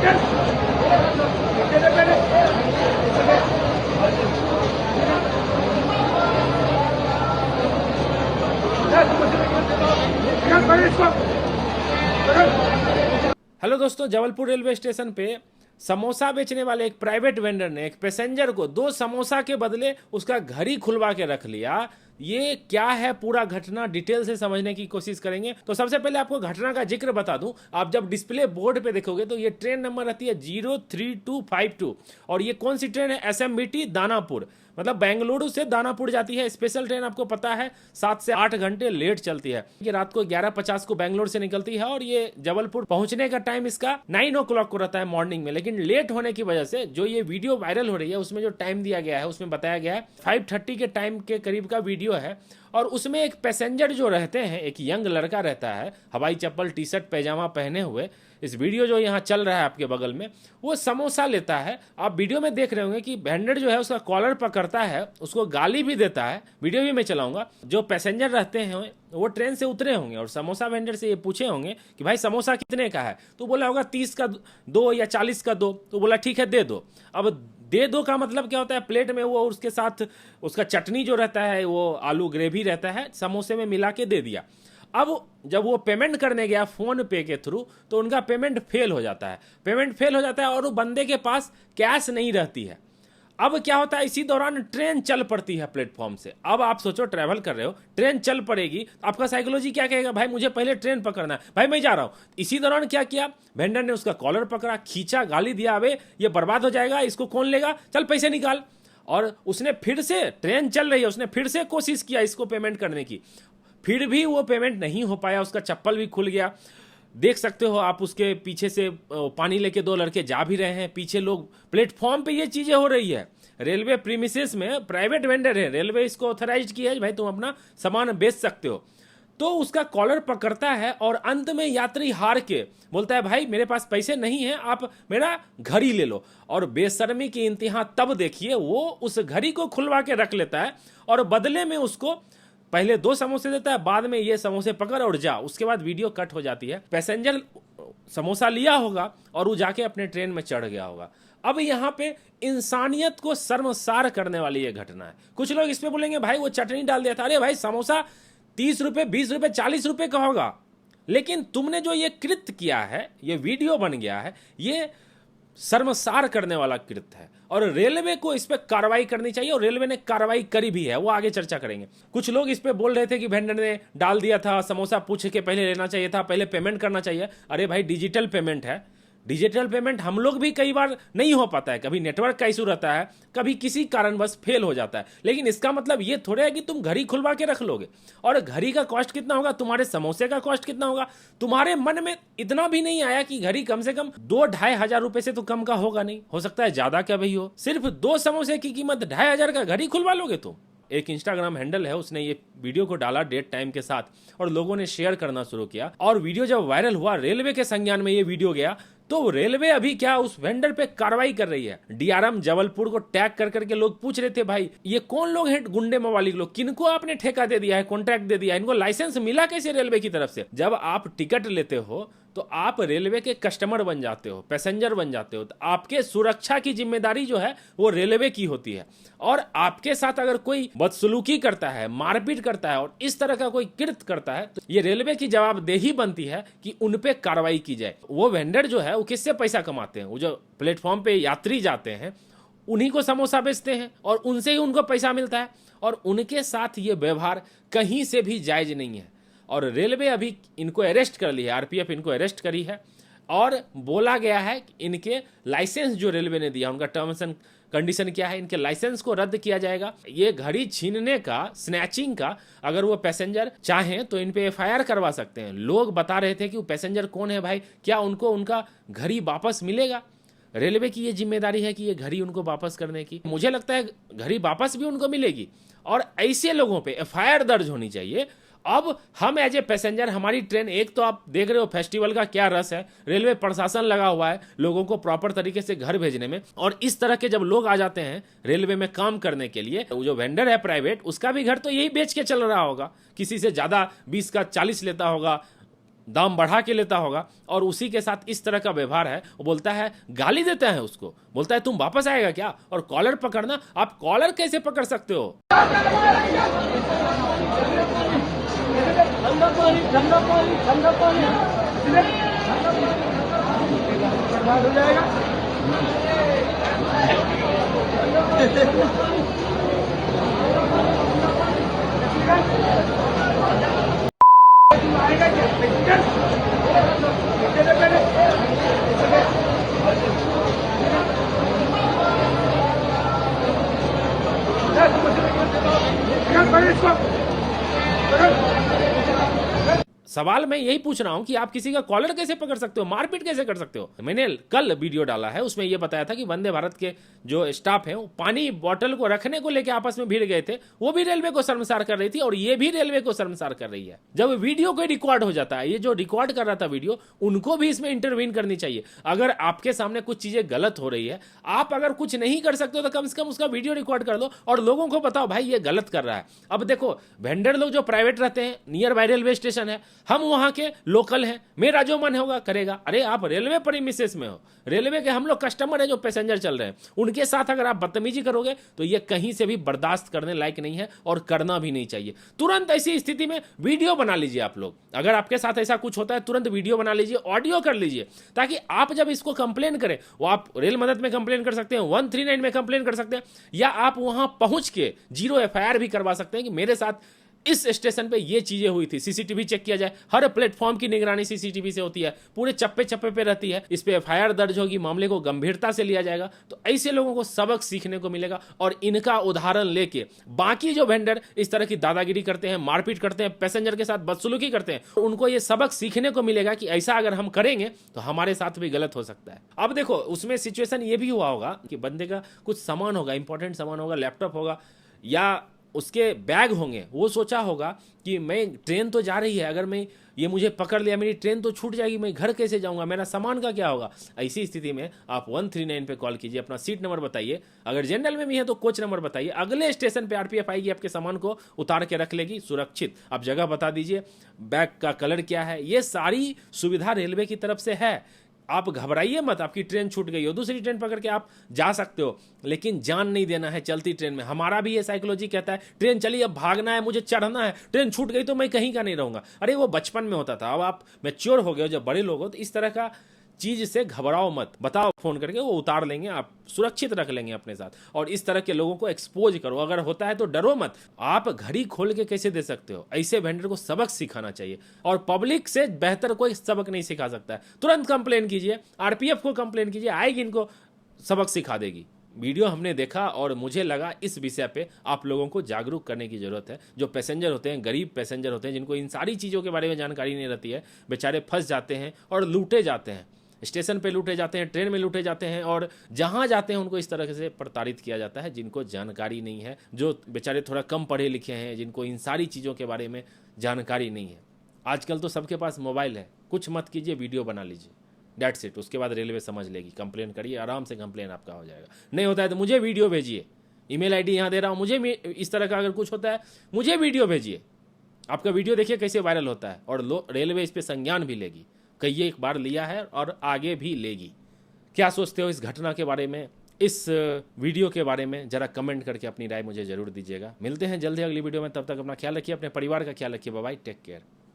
Hello दोस्तों, Jabalpur railway station पे समोसा बेचने वाले एक प्राइवेट वेंडर ने एक पैसेंजर को 2 समोसा के बदले उसका घर ही खुलवा के रख लिया। ये क्या है पूरा घटना, डिटेल से समझने की कोशिश करेंगे। तो सबसे पहले आपको घटना का जिक्र बता दूं, आप जब डिस्प्ले बोर्ड पे देखोगे तो ये ट्रेन नंबर रहती है 03252 और ये कौन सी ट्रेन है? SMBT दानापुर, मतलब बेंगलुरु से दानापुर जाती है। स्पेशल ट्रेन आपको पता है 7 से 8 घंटे लेट चलती है। ये रात को 11:50 को बेंगलुरु से निकलती है और ये जबलपुर पहुंचने का टाइम इसका 9 o'clock को रहता है मॉर्निंग में। लेकिन लेट होने की वजह से जो ये वीडियो वायरल हो रही है उसमें जो टाइम दिया गया है उसमें बताया गया है 5:30 के टाइम के करीब का वीडियो है। और उसमें एक पैसेंजर जो रहते हैं, एक यंग लड़का रहता है हवाई चप्पल टी शर्ट पैजामा पहने हुए। इस वीडियो जो यहाँ चल रहा है आपके बगल में, वो समोसा लेता है। आप वीडियो में देख रहे होंगे कि वेंडर जो है उसका कॉलर पकड़ता है, उसको गाली भी देता है। वीडियो भी मैं चलाऊंगा। जो पैसेंजर रहते हैं वो ट्रेन से उतरे होंगे और समोसा वेंडर से ये पूछे होंगे कि भाई समोसा कितने का है? तो बोला होगा 30 का 2 या 40 का 2। तो बोला ठीक है दे दो। अब दे दो का मतलब क्या होता है? प्लेट में वो उसके साथ उसका चटनी जो रहता है, वो आलू ग्रेवी रहता है, समोसे में मिला के दे दिया। अब जब वो पेमेंट करने गया फोन पे के थ्रू तो उनका पेमेंट फेल हो जाता है और वो बंदे के पास कैश नहीं रहती है। अब क्या होता है, इसी दौरान ट्रेन चल पड़ती है प्लेटफॉर्म से। अब आप सोचो, ट्रैवल कर रहे हो, ट्रेन चल पड़ेगी, आपका साइकोलॉजी क्या कहेगा? भाई मुझे पहले ट्रेन पकड़ना है, भाई मैं जा रहा हूं। इसी दौरान क्या किया, वेंडर ने उसका कॉलर पकड़ा, खींचा, गाली दिया, अबे ये बर्बाद हो जाएगा, इसको कौन लेगा, चल पैसे निकाल। और उसने फिर से, ट्रेन चल रही है, उसने फिर से कोशिश किया इसको पेमेंट करने की, फिर भी वो पेमेंट नहीं हो पाया। उसका चप्पल भी खुल गया। देख सकते हो आप, उसके पीछे से पानी लेके 2 लड़के जा भी रहे हैं, पीछे लोग, प्लेटफॉर्म पे ये चीजें हो रही है। रेलवे प्रीमिसेस में प्राइवेट वेंडर है, रेलवे इसको ऑथराइज किया है भाई तुम अपना सामान बेच सकते हो। तो उसका कॉलर पकड़ता है और अंत में यात्री हार के बोलता है भाई मेरे पास पैसे नहीं है, आप मेरा घड़ी ले लो। और बेशर्मी की इंतहा तब देखिए, वो उस घड़ी को खुलवा के रख लेता है और बदले में उसको पहले 2 समोसे देता है, बाद में ये समोसे पकड़ और जा। उसके बाद वीडियो कट हो जाती है। पैसेंजर समोसा लिया होगा और वो जाके अपने ट्रेन में चढ़ गया होगा। अब यहाँ पे इंसानियत को शर्मसार करने वाली ये घटना है। कुछ लोग इस पे बोलेंगे भाई वो चटनी डाल दिया था। अरे भाई समोसा 30 रुपए, 20 रुपए, 40 रुपए का होगा, लेकिन तुमने जो ये कृत्य किया है, ये वीडियो बन गया है, ये शर्मसार करने वाला कृत्य है और रेलवे को इस पे कार्रवाई करनी चाहिए। और रेलवे ने कार्रवाई करी भी है, वो आगे चर्चा करेंगे। कुछ लोग इस पे बोल रहे थे कि वेंडर ने डाल दिया था समोसा, पूछ के पहले लेना चाहिए था, पहले पेमेंट करना चाहिए। अरे भाई डिजिटल पेमेंट है, डिजिटल पेमेंट हम लोग भी कई बार नहीं हो पाता है, कभी नेटवर्क का इशू रहता है, कभी किसी कारणवश फेल हो जाता है। लेकिन इसका मतलब ये थोड़ा है कि तुम घड़ी खुलवा के रख लोगे। और घड़ी का कॉस्ट कितना होगा, तुम्हारे समोसे का कॉस्ट कितना होगा? तुम्हारे मन में इतना भी नहीं आया कि घड़ी कम से कम 2-2.5 हजार रुपए से तो कम का होगा नहीं, हो सकता है ज्यादा क्या भाई हो। सिर्फ 2 समोसे की कीमत 2.5 हजार का घड़ी खुलवा लोगे तुम? एक इंस्टाग्राम हैंडल है, उसने ये वीडियो को डाला डेट टाइम के साथ और लोगों ने शेयर करना शुरू किया। और वीडियो जब वायरल हुआ, रेलवे के संज्ञान में ये वीडियो गया, तो रेलवे अभी क्या उस वेंडर पे कार्रवाई कर रही है। डीआरएम जबलपुर को टैग कर करके लोग पूछ रहे थे भाई ये कौन लोग हैं गुंडे मवाली लोग, किनको आपने ठेका दे दिया है, कॉन्ट्रैक्ट दे दिया है, इनको लाइसेंस मिला कैसे रेलवे की तरफ से? जब आप टिकट लेते हो तो आप रेलवे के कस्टमर बन जाते हो, पैसेंजर बन जाते हो, तो आपके सुरक्षा की जिम्मेदारी जो है वो रेलवे की होती है। और आपके साथ अगर कोई बदसलूकी करता है, मारपीट करता है और इस तरह का कोई कृत्य करता है, तो ये रेलवे की जवाबदेही बनती है कि उन पे कार्रवाई की जाए। वो वेंडर जो है वो किससे पैसा कमाते हैं? वो जो प्लेटफॉर्म पे यात्री जाते हैं उन्हीं को समोसा बेचते हैं और उनसे ही उनको पैसा मिलता है। और उनके साथ ये व्यवहार कहीं से भी जायज नहीं है। और रेलवे अभी इनको अरेस्ट कर ली है, आरपीएफ इनको अरेस्ट करी है और बोला गया है कि इनके लाइसेंस जो रेलवे ने दिया, उनका टर्म्स एंड कंडीशन क्या है, इनके लाइसेंस को रद्द किया जाएगा। ये घड़ी छीनने का, स्नैचिंग का, अगर वो पैसेंजर चाहें तो इन पे एफआईआर करवा सकते हैं। लोग बता रहे थे कि वो पैसेंजर कौन है भाई, क्या उनको उनका घड़ी वापस मिलेगा? रेलवे की ये जिम्मेदारी है कि ये घड़ी उनको वापस करने की। मुझे लगता है घड़ी वापस भी उनको मिलेगी और ऐसे लोगों पे एफआईआर दर्ज होनी चाहिए। अब हम एज ए पैसेंजर, हमारी ट्रेन, एक तो आप देख रहे हो फेस्टिवल का क्या रस है, रेलवे प्रशासन लगा हुआ है लोगों को प्रॉपर तरीके से घर भेजने में। और इस तरह के जब लोग आ जाते हैं रेलवे में काम करने के लिए, वो जो वेंडर है प्राइवेट, उसका भी घर तो यही बेच के चल रहा होगा, किसी से ज्यादा 20 का 40 लेता होगा, दाम बढ़ा के लेता होगा और उसी के साथ इस तरह का व्यवहार है। वो बोलता है, गाली देता है उसको, बोलता है तुम वापस आएगा क्या, और कॉलर पकड़ना। आप कॉलर कैसे पकड़ सकते हो? सवाल मैं यही पूछ रहा हूं कि आप किसी का कॉलर कैसे पकड़ सकते हो, मारपीट कैसे कर सकते हो? मैंने कल वीडियो डाला है, उसमें यह बताया था कि वंदे भारत के जो स्टाफ है वो पानी बॉटल को रखने को लेकर आपस में भिड़ गए थे। वो भी रेलवे को शर्मसार कर रही थी और ये भी रेलवे को शर्मसार कर रही है। जब वीडियो कोई रिकॉर्ड हो जाता है, ये जो रिकॉर्ड कर रहा था वीडियो, उनको भी इसमें इंटरवीन करनी चाहिए। अगर आपके सामने कुछ चीजें गलत हो रही है, आप अगर कुछ नहीं कर सकते हो तो कम से कम उसका वीडियो रिकॉर्ड कर लो और लोगों को बताओ भाई ये गलत कर रहा है। अब देखो, वेंडर लोग जो प्राइवेट रहते हैं, नियर बाय रेलवे स्टेशन है, हम वहां के लोकल हैं, मेरा जो मन होगा करेगा। अरे आप रेलवे प्रीमिसेस में हो, रेलवे के हम लोग कस्टमर हैं जो पैसेंजर चल रहे हैं, उनके साथ अगर आप बदतमीजी करोगे तो ये कहीं से भी बर्दाश्त करने लायक नहीं है और करना भी नहीं चाहिए। तुरंत ऐसी स्थिति में वीडियो बना लीजिए। आप लोग अगर आपके साथ ऐसा कुछ होता है, तुरंत वीडियो बना लीजिए, ऑडियो कर लीजिए, ताकि आप जब इसको कंप्लेन करें, वो आप रेल मदद में कंप्लेन कर सकते हैं, 139 में कंप्लेन कर सकते हैं, या आप वहां पहुंच के 0 FIR भी करवा सकते हैं कि मेरे साथ इस स्टेशन पे ये चीजें हुई थी। सीसीटीवी चेक किया जाए, हर प्लेटफॉर्म की निगरानी सीसीटीवी से होती है, पूरे चप्पे चप्पे पे रहती है, इस पे FIR दर्ज होगी, मामले को गंभीरता से लिया जाएगा। तो ऐसे लोगों को सबक सीखने को मिलेगा और इनका उदाहरण लेके बाकी जो वेंडर इस तरह की दादागिरी करते हैं, मारपीट करते हैं, पैसेंजर के साथ बदसलूकी करते हैं, उनको ये सबक सीखने को मिलेगा कि ऐसा अगर हम करेंगे तो हमारे साथ भी गलत हो सकता है। अब देखो, उसमें सिचुएशन ये भी हुआ होगा कि बंदे का कुछ सामान होगा, इंपॉर्टेंट सामान होगा, लैपटॉप होगा या उसके बैग होंगे, वो सोचा होगा कि मैं ट्रेन तो जा रही है, अगर मैं ये मुझे पकड़ लिया मेरी ट्रेन तो छूट जाएगी, मैं घर कैसे जाऊंगा, मेरा सामान का क्या होगा। ऐसी स्थिति में आप 139 पे कॉल कीजिए, अपना सीट नंबर बताइए, अगर जनरल में भी है तो कोच नंबर बताइए, अगले स्टेशन पे RPF आएगी, आपके सामान को उतार के रख लेगी सुरक्षित। आप जगह बता दीजिए, बैग का कलर क्या है, ये सारी सुविधा रेलवे की तरफ से है। आप घबराइए मत, आपकी ट्रेन छूट गई हो, दूसरी ट्रेन पकड़ के आप जा सकते हो, लेकिन जान नहीं देना है चलती ट्रेन में। हमारा भी ये साइकोलॉजी कहता है ट्रेन चली, अब भागना है, मुझे चढ़ना है, ट्रेन छूट गई तो मैं कहीं का नहीं रहूंगा। अरे वो बचपन में होता था, अब आप मैच्योर हो गए हो, जब बड़े लोग हो, तो इस तरह का चीज से घबराओ मत, बताओ फोन करके, वो उतार लेंगे, आप सुरक्षित रख लेंगे अपने साथ। और इस तरह के लोगों को एक्सपोज करो, अगर होता है तो डरो मत। आप घड़ी खोल के कैसे दे सकते हो, ऐसे वेंडर को सबक सिखाना चाहिए और पब्लिक से बेहतर कोई सबक नहीं सिखा सकता है। तुरंत कंप्लेन कीजिए, RPF को कंप्लेन कीजिए, आएगी, इनको सबक सिखा देगी। वीडियो हमने देखा और मुझे लगा इस विषय पे आप लोगों को जागरूक करने की जरूरत है। जो पैसेंजर होते हैं, गरीब पैसेंजर होते हैं, जिनको इन सारी चीज़ों के बारे में जानकारी नहीं रहती है, बेचारे फंस जाते हैं और लूटे जाते हैं, स्टेशन पे लूटे जाते हैं, ट्रेन में लूटे जाते हैं, और जहाँ जाते हैं उनको इस तरह से प्रताड़ित किया जाता है। जिनको जानकारी नहीं है, जो बेचारे थोड़ा कम पढ़े लिखे हैं, जिनको इन सारी चीज़ों के बारे में जानकारी नहीं है। आजकल तो सबके पास मोबाइल है, कुछ मत कीजिए, वीडियो बना लीजिए, डेट्स इट। उसके बाद रेलवे समझ लेगी, कंप्लेन करिए, आराम से कंप्लेन आपका हो जाएगा। नहीं होता है तो मुझे वीडियो भेजिए, ईमेल ID यहाँ दे रहा हूँ, मुझे इस तरह का अगर कुछ होता है मुझे वीडियो भेजिए। आपका वीडियो देखिए कैसे वायरल होता है, और रेलवे इस पर संज्ञान भी लेगी, कई एक बार लिया है और आगे भी लेगी। क्या सोचते हो इस घटना के बारे में, इस वीडियो के बारे में? जरा कमेंट करके अपनी राय मुझे जरूर दीजिएगा। मिलते हैं जल्दी अगली वीडियो में, तब तक अपना ख्याल रखिए, अपने परिवार का ख्याल रखिए। Bye bye, take care.